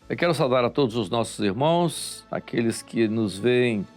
Eu quero saudar a todos os nossos irmãos, aqueles que nos veem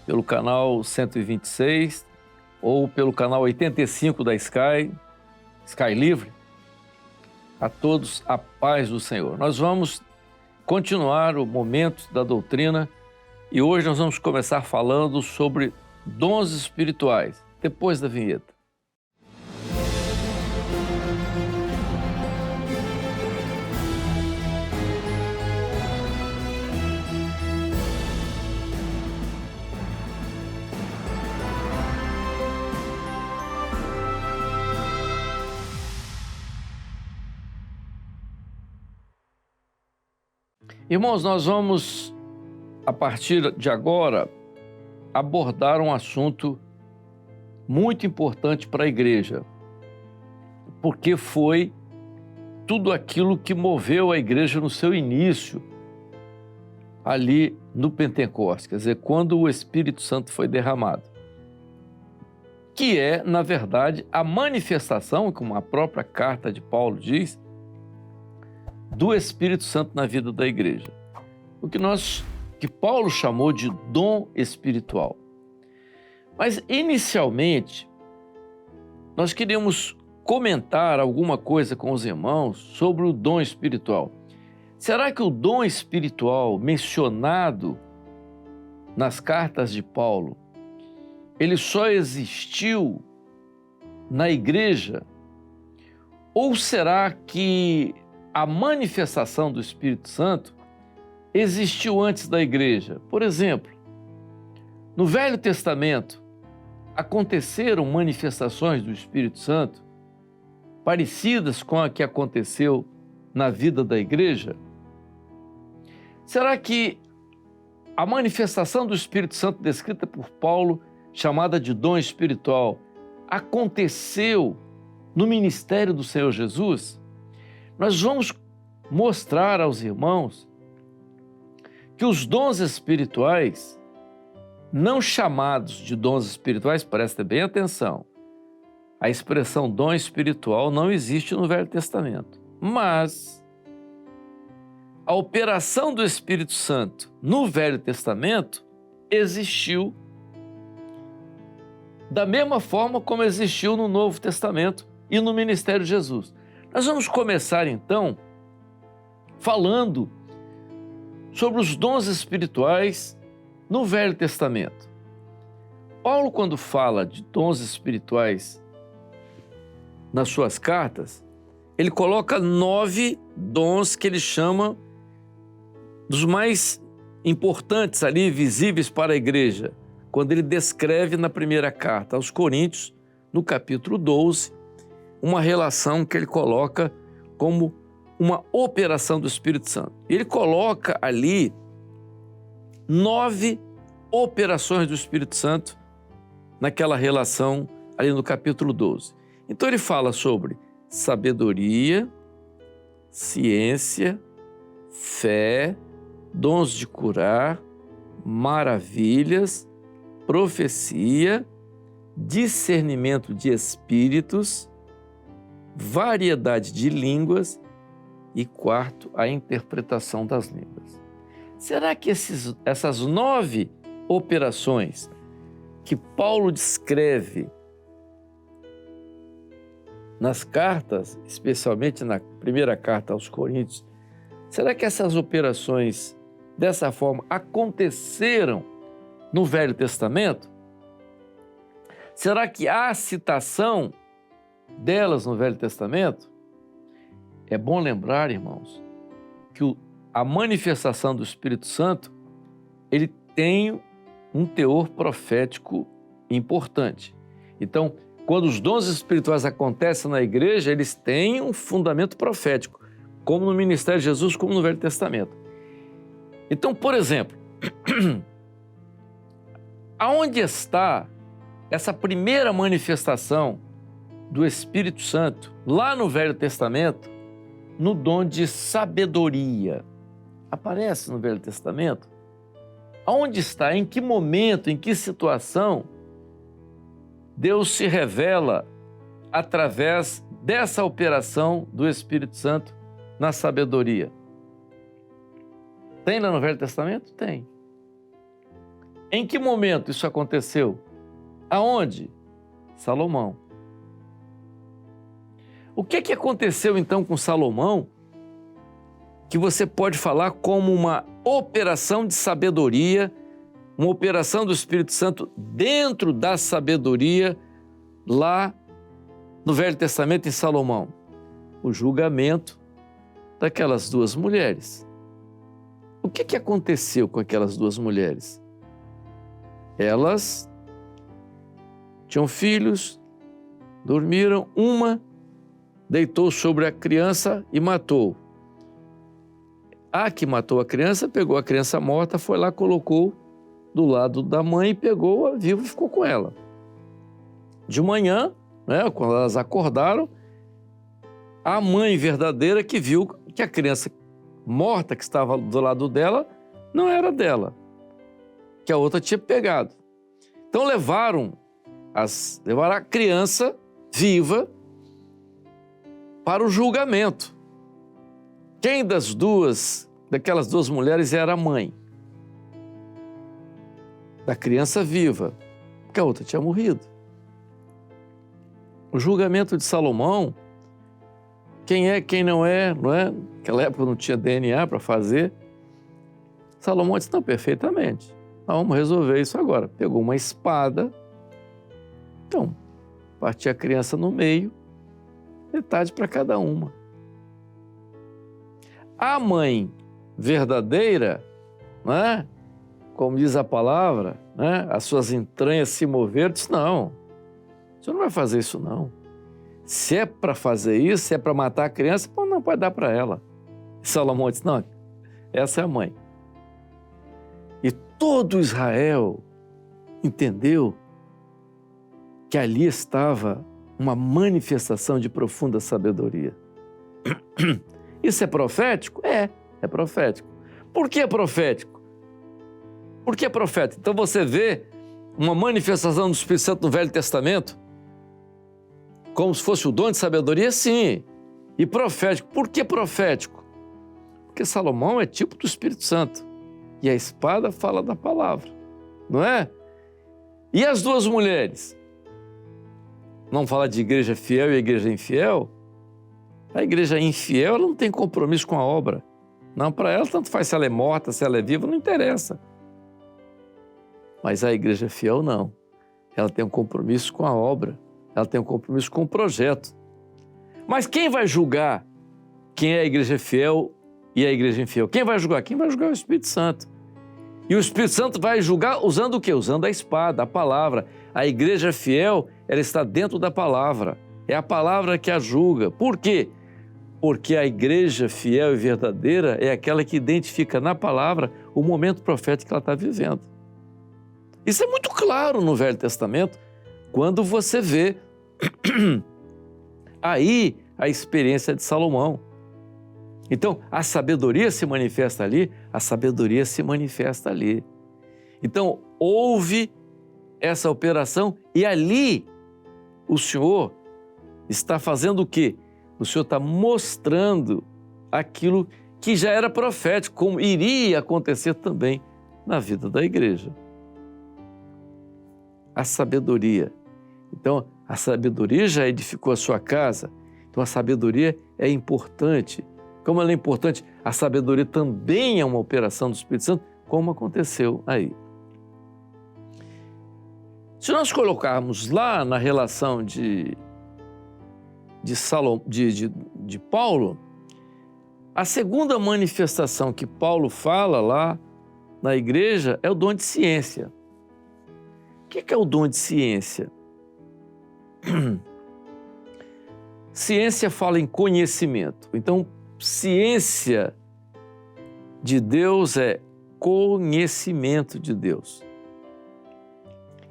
pelo canal 126 ou pelo canal 85 da Sky Livre. A todos a paz do Senhor. Nós vamos continuar o momento da doutrina e hoje nós vamos começar falando sobre dons espirituais, depois da vinheta. Irmãos, nós vamos, a partir de agora, abordar um assunto muito importante para a igreja, porque foi tudo aquilo que moveu a igreja no seu início, ali no Pentecostes, quer dizer, quando o Espírito Santo foi derramado, que é, na verdade, a manifestação, como a própria carta de Paulo diz, do Espírito Santo na vida da igreja. O que Paulo chamou de dom espiritual. Mas, inicialmente, nós queríamos comentar alguma coisa com os irmãos sobre o dom espiritual. Será que o dom espiritual mencionado nas cartas de Paulo, ele só existiu na igreja? Ou será que a manifestação do Espírito Santo existiu antes da igreja? Por exemplo, no Velho Testamento, aconteceram manifestações do Espírito Santo parecidas com a que aconteceu na vida da igreja? Será que a manifestação do Espírito Santo descrita por Paulo, chamada de dom espiritual, aconteceu no ministério do Senhor Jesus? Nós vamos mostrar aos irmãos que os dons espirituais, não chamados de dons espirituais, prestem bem atenção, a expressão dom espiritual não existe no Velho Testamento, mas a operação do Espírito Santo no Velho Testamento existiu da mesma forma como existiu no Novo Testamento e no ministério de Jesus. Nós vamos começar, então, falando sobre os dons espirituais no Velho Testamento. Paulo, quando fala de dons espirituais nas suas cartas, ele coloca 9 dons que ele chama dos mais importantes ali, visíveis para a igreja, quando ele descreve na primeira carta aos Coríntios, no capítulo 12, uma relação que ele coloca como uma operação do Espírito Santo. Ele coloca ali 9 operações do Espírito Santo naquela relação ali no capítulo 12. Então ele fala sobre sabedoria, ciência, fé, dons de curar, maravilhas, profecia, discernimento de espíritos, variedade de línguas e quarto, a interpretação das línguas. Será que essas 9 operações que Paulo descreve nas cartas, especialmente na primeira carta aos Coríntios, será que essas operações dessa forma aconteceram no Velho Testamento? Será que há citação delas no Velho Testamento? É bom lembrar, irmãos, que a manifestação do Espírito Santo, ele tem um teor profético importante. Então, quando os dons espirituais acontecem na igreja, eles têm um fundamento profético, como no ministério de Jesus, como no Velho Testamento. Então, por exemplo, aonde está essa primeira manifestação do Espírito Santo, lá no Velho Testamento, no dom de sabedoria? Aparece no Velho Testamento? Aonde está? Em que momento, em que situação Deus se revela através dessa operação do Espírito Santo na sabedoria? Tem lá no Velho Testamento? Tem. Em que momento isso aconteceu? Aonde? Salomão. O que aconteceu então com Salomão que você pode falar como uma operação de sabedoria, uma operação do Espírito Santo dentro da sabedoria lá no Velho Testamento em Salomão? O julgamento daquelas duas mulheres. O que aconteceu com aquelas duas mulheres? Elas tinham filhos, dormiram, uma deitou sobre a criança e matou. A que matou a criança, pegou a criança morta, foi lá, colocou do lado da mãe e pegou a viva e ficou com ela. De manhã, né, quando elas acordaram, a mãe verdadeira que viu que a criança morta que estava do lado dela não era dela, que a outra tinha pegado. Então levaram a criança viva para o julgamento. Quem daquelas duas mulheres era a mãe da criança viva, porque a outra tinha morrido. O julgamento de Salomão, quem é, quem não é? Naquela época não tinha DNA para fazer. Salomão disse, não, perfeitamente. Nós vamos resolver isso agora. Pegou uma espada, então, partiu a criança no meio, metade para cada uma. A mãe verdadeira, né, como diz a palavra, né, as suas entranhas se moveram, disse, não, você não vai fazer isso não. Se é para fazer isso, se é para matar a criança, não pode dar para ela. E Salomão disse, não, essa é a mãe. E todo Israel entendeu que ali estava uma manifestação de profunda sabedoria. Isso é profético? É profético. Por que é profético? Por que é profético? Então você vê uma manifestação do Espírito Santo no Velho Testamento como se fosse o dom de sabedoria? Sim. E profético. Por que profético? Porque Salomão é tipo do Espírito Santo. E a espada fala da palavra, não é? E as duas mulheres? Não fala de igreja fiel e igreja infiel? A igreja infiel ela não tem compromisso com a obra. Não, para ela tanto faz se ela é morta, se ela é viva, não interessa. Mas a igreja fiel não. Ela tem um compromisso com a obra. Ela tem um compromisso com o projeto. Mas quem vai julgar quem é a igreja fiel e a igreja infiel? Quem vai julgar? Quem vai julgar é o Espírito Santo. E o Espírito Santo vai julgar usando o quê? Usando a espada, a palavra. A igreja fiel, ela está dentro da palavra. É a palavra que a julga. Por quê? Porque a igreja fiel e verdadeira é aquela que identifica na palavra o momento profético que ela está vivendo. Isso é muito claro no Velho Testamento, quando você vê aí a experiência de Salomão. Então, a sabedoria se manifesta ali, a sabedoria se manifesta ali. Então, houve essa operação e ali o Senhor está fazendo o quê? O Senhor está mostrando aquilo que já era profético, como iria acontecer também na vida da igreja. A sabedoria. Então, a sabedoria já edificou a sua casa. Então, a sabedoria é importante. Como ela é importante, a sabedoria também é uma operação do Espírito Santo, como aconteceu aí. Se nós colocarmos lá na relação de Paulo, a segunda manifestação que Paulo fala lá na igreja é o dom de ciência. O que é o dom de ciência? Ciência fala em conhecimento. Então, ciência de Deus é conhecimento de Deus.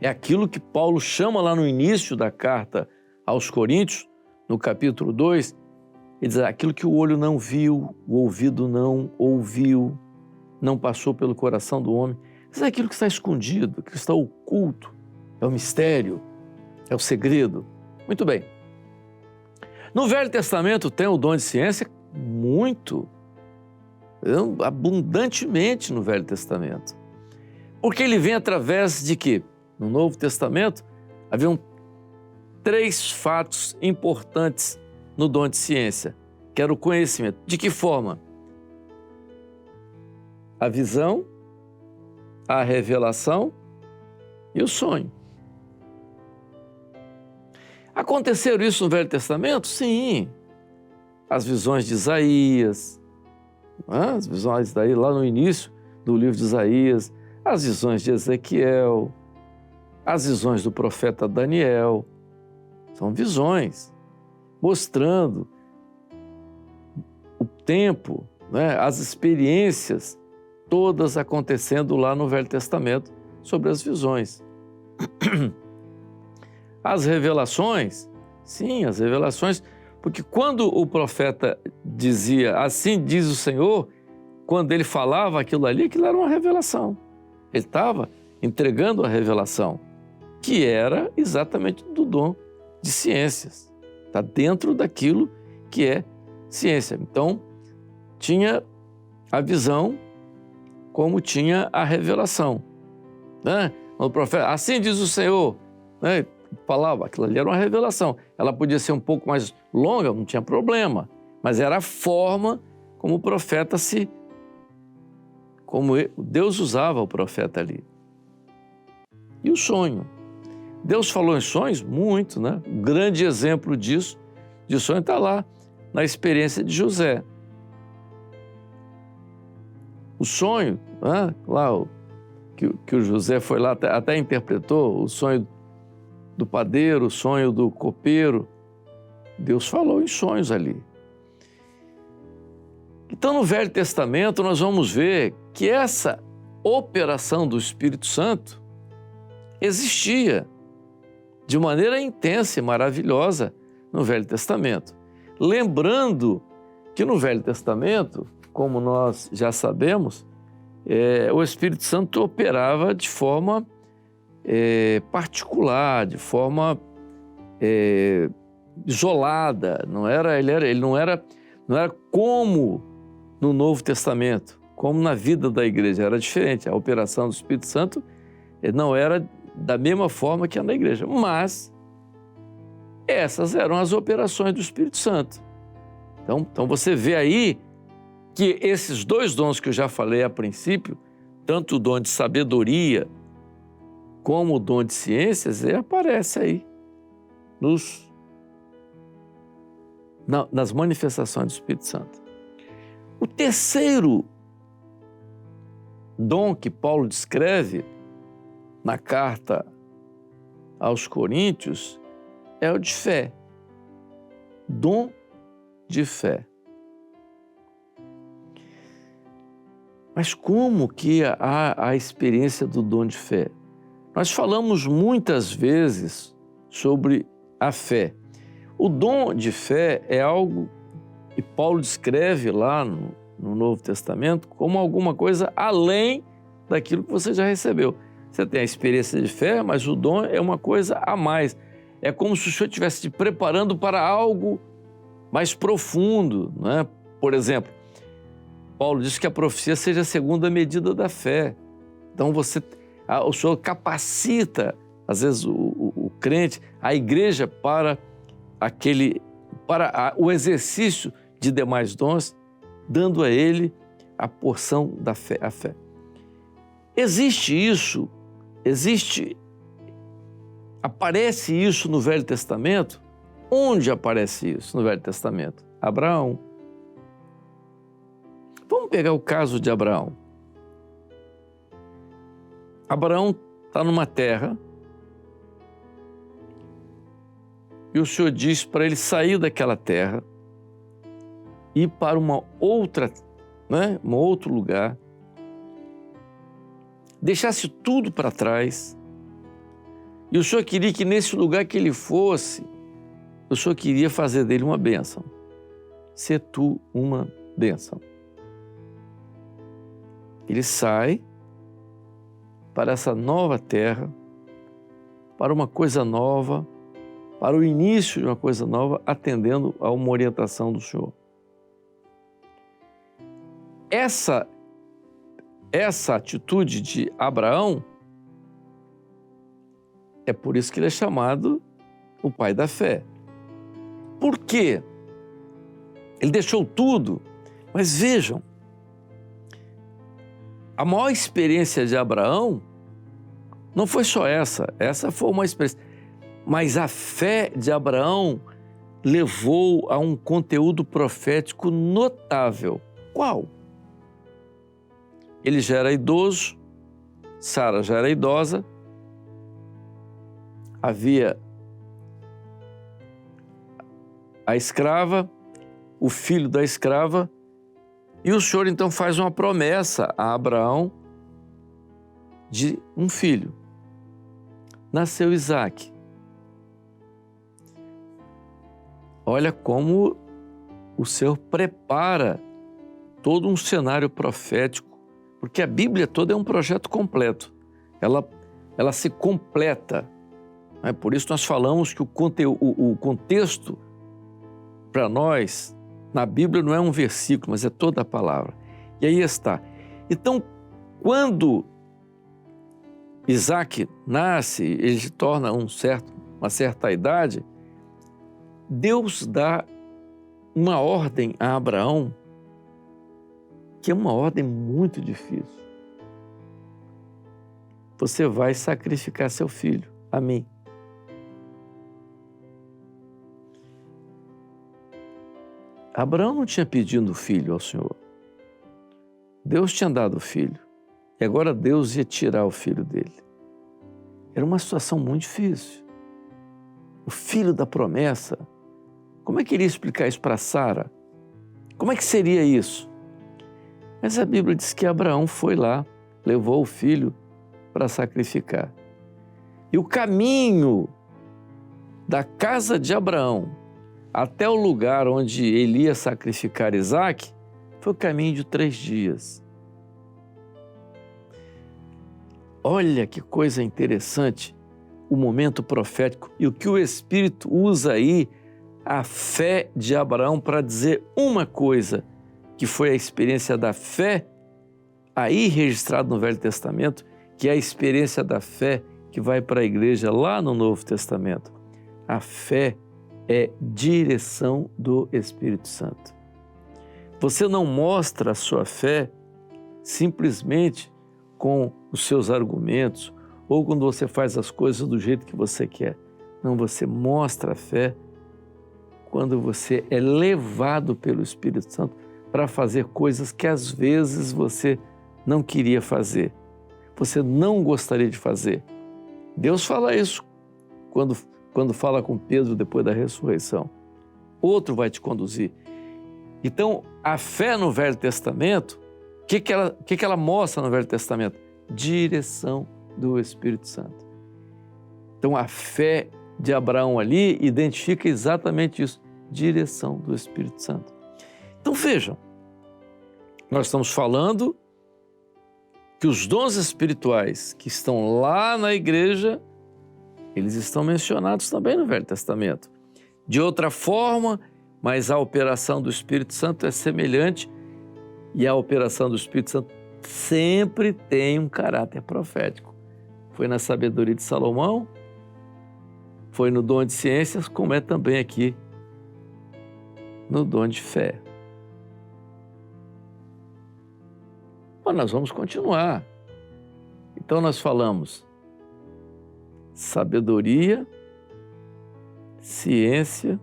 É aquilo que Paulo chama lá no início da carta aos Coríntios, no capítulo 2, ele diz aquilo que o olho não viu, o ouvido não ouviu, não passou pelo coração do homem. Isso é aquilo que está escondido, que está oculto, é o mistério, é o segredo. Muito bem. No Velho Testamento tem o dom de ciência muito, abundantemente no Velho Testamento. Porque ele vem através de quê? No Novo Testamento, haviam 3 fatos importantes no dom de ciência, que era o conhecimento. De que forma? A visão, a revelação e o sonho. Aconteceu isso no Velho Testamento? Sim. As visões de Isaías, as visões daí lá no início do livro de Isaías, as visões de Ezequiel, as visões do profeta Daniel. São visões mostrando o tempo, né, as experiências todas acontecendo lá no Velho Testamento sobre as visões. As revelações, sim, as revelações, porque quando o profeta dizia, assim diz o Senhor, quando ele falava aquilo ali, aquilo era uma revelação. Ele estava entregando a revelação, que era exatamente do dom de ciências. Está dentro daquilo que é ciência. Então, tinha a visão como tinha a revelação. Né? O profeta, assim diz o Senhor, né? Falava, aquilo ali era uma revelação. Ela podia ser um pouco mais longa, não tinha problema, mas era a forma como o profeta como Deus usava o profeta ali. E o sonho? Deus falou em sonhos muito, né? Um grande exemplo disso, de sonho, está lá na experiência de José. O sonho, né? Lá que o José foi lá, até interpretou o sonho do padeiro, o sonho do copeiro. Deus falou em sonhos ali. Então, no Velho Testamento, nós vamos ver que essa operação do Espírito Santo existia de maneira intensa e maravilhosa no Velho Testamento. Lembrando que no Velho Testamento, como nós já sabemos, o Espírito Santo operava de forma particular, de forma isolada. Ele não era como no Novo Testamento, como na vida da igreja, era diferente. A operação do Espírito Santo não era da mesma forma que a na igreja, mas essas eram as operações do Espírito Santo. Então você vê aí que esses 2 dons que eu já falei a princípio, tanto o dom de sabedoria como o dom de ciências, aparece aí nas manifestações do Espírito Santo. O terceiro dom que Paulo descreve na carta aos Coríntios é o de fé. Dom de fé. Mas como que há a experiência do dom de fé? Nós falamos muitas vezes sobre a fé. O dom de fé é algo que Paulo descreve lá no Novo Testamento como alguma coisa além daquilo que você já recebeu. Você tem a experiência de fé, mas o dom é uma coisa a mais. É como se o Senhor estivesse te preparando para algo mais profundo, né? Por exemplo, Paulo diz que a profecia seja a segunda medida da fé. Então o Senhor capacita, às vezes, o crente, a igreja para o exercício de demais dons, dando a ele a porção da fé, a fé. Aparece isso no Velho Testamento? Onde aparece isso no Velho Testamento? Abraão. Vamos pegar o caso de Abraão. Abraão está numa terra e o Senhor diz para ele sair daquela terra e ir para um outro lugar, deixasse tudo para trás. E o Senhor queria que nesse lugar que ele fosse, o Senhor queria fazer dele uma bênção. Ser tu uma bênção. Ele sai para essa nova terra, para uma coisa nova, para o início de uma coisa nova, atendendo a uma orientação do Senhor. essa atitude de Abraão, é por isso que ele é chamado o pai da fé. Por quê? Ele deixou tudo, mas vejam, a maior experiência de Abraão não foi só essa foi uma experiência, mas a fé de Abraão levou a um conteúdo profético notável. Qual? Ele já era idoso, Sara já era idosa, havia a escrava, o filho da escrava, e o Senhor então faz uma promessa a Abraão de um filho. Nasceu Isaque. Olha como o Senhor prepara todo um cenário profético, porque a Bíblia toda é um projeto completo. Ela se completa. Né? Por isso nós falamos que o contexto para nós na Bíblia não é um versículo, mas é toda a palavra. E aí está. Então, quando Isaque nasce, ele se torna uma certa idade, Deus dá uma ordem a Abraão, que é uma ordem muito difícil. Você vai sacrificar seu filho a mim. Abraão não tinha pedido filho ao Senhor. Deus tinha dado o filho. E agora Deus ia tirar o filho dele. Era uma situação muito difícil. O filho da promessa. Como é que ele ia explicar isso para Sara? Como é que seria isso? Mas a Bíblia diz que Abraão foi lá, levou o filho para sacrificar. E o caminho da casa de Abraão até o lugar onde ele ia sacrificar Isaque foi o caminho de 3 dias. Olha que coisa interessante o momento profético e o que o Espírito usa aí, a fé de Abraão, para dizer uma coisa, que foi a experiência da fé, aí registrado no Velho Testamento, que é a experiência da fé que vai para a igreja lá no Novo Testamento. A fé é direção do Espírito Santo. Você não mostra a sua fé simplesmente com os seus argumentos ou quando você faz as coisas do jeito que você quer. Não, você mostra a fé quando você é levado pelo Espírito Santo para fazer coisas que às vezes você não queria fazer, você não gostaria de fazer. Deus fala isso quando fala com Pedro depois da ressurreição. Outro vai te conduzir. Então, a fé no Velho Testamento, o que ela mostra no Velho Testamento? Direção do Espírito Santo. Então, a fé de Abraão ali identifica exatamente isso, direção do Espírito Santo. Então, vejam, nós estamos falando que os dons espirituais que estão lá na igreja, eles estão mencionados também no Velho Testamento. De outra forma, mas a operação do Espírito Santo é semelhante e a operação do Espírito Santo sempre tem um caráter profético. Foi na sabedoria de Salomão, foi no dom de ciências, como é também aqui no dom de fé. Mas nós vamos continuar. Então nós falamos sabedoria, ciência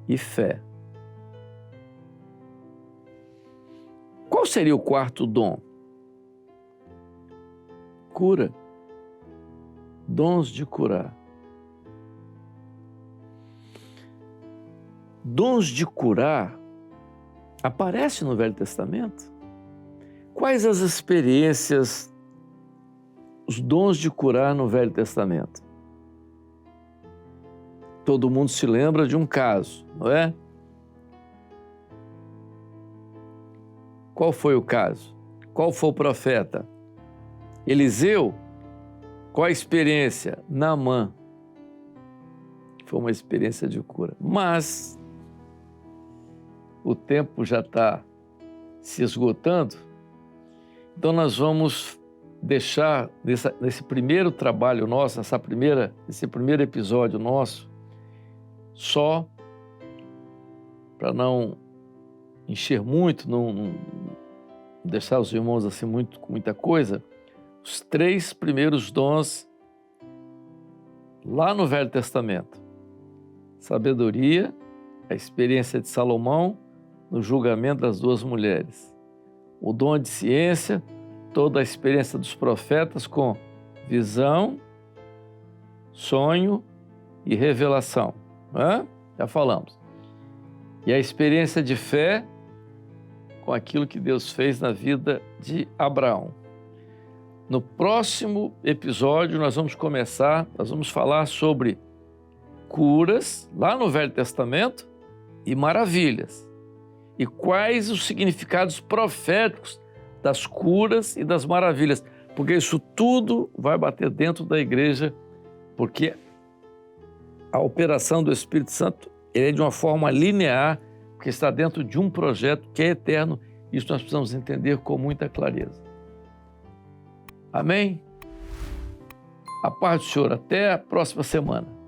e fé. Qual seria o quarto dom? Cura. Dons de curar. Dons de curar aparece no Velho Testamento? Quais as experiências, os dons de curar no Velho Testamento? Todo mundo se lembra de um caso, não é? Qual foi o caso? Qual foi o profeta? Eliseu? Qual a experiência? Naamã. Foi uma experiência de cura. Mas o tempo já está se esgotando. Então nós vamos deixar nesse primeiro trabalho nosso, esse primeiro episódio nosso, só para não encher muito, não deixar os irmãos assim com muita coisa, os 3 primeiros dons lá no Velho Testamento: sabedoria, a experiência de Salomão no julgamento das 2 mulheres, o dom de ciência, toda a experiência dos profetas com visão, sonho e revelação. Já falamos. E a experiência de fé com aquilo que Deus fez na vida de Abraão. No próximo episódio nós vamos falar sobre curas, lá no Velho Testamento, e maravilhas. E quais os significados proféticos das curas e das maravilhas, porque isso tudo vai bater dentro da igreja, porque a operação do Espírito Santo é de uma forma linear, porque está dentro de um projeto que é eterno. Isso nós precisamos entender com muita clareza. Amém? A paz do Senhor. Até a próxima semana.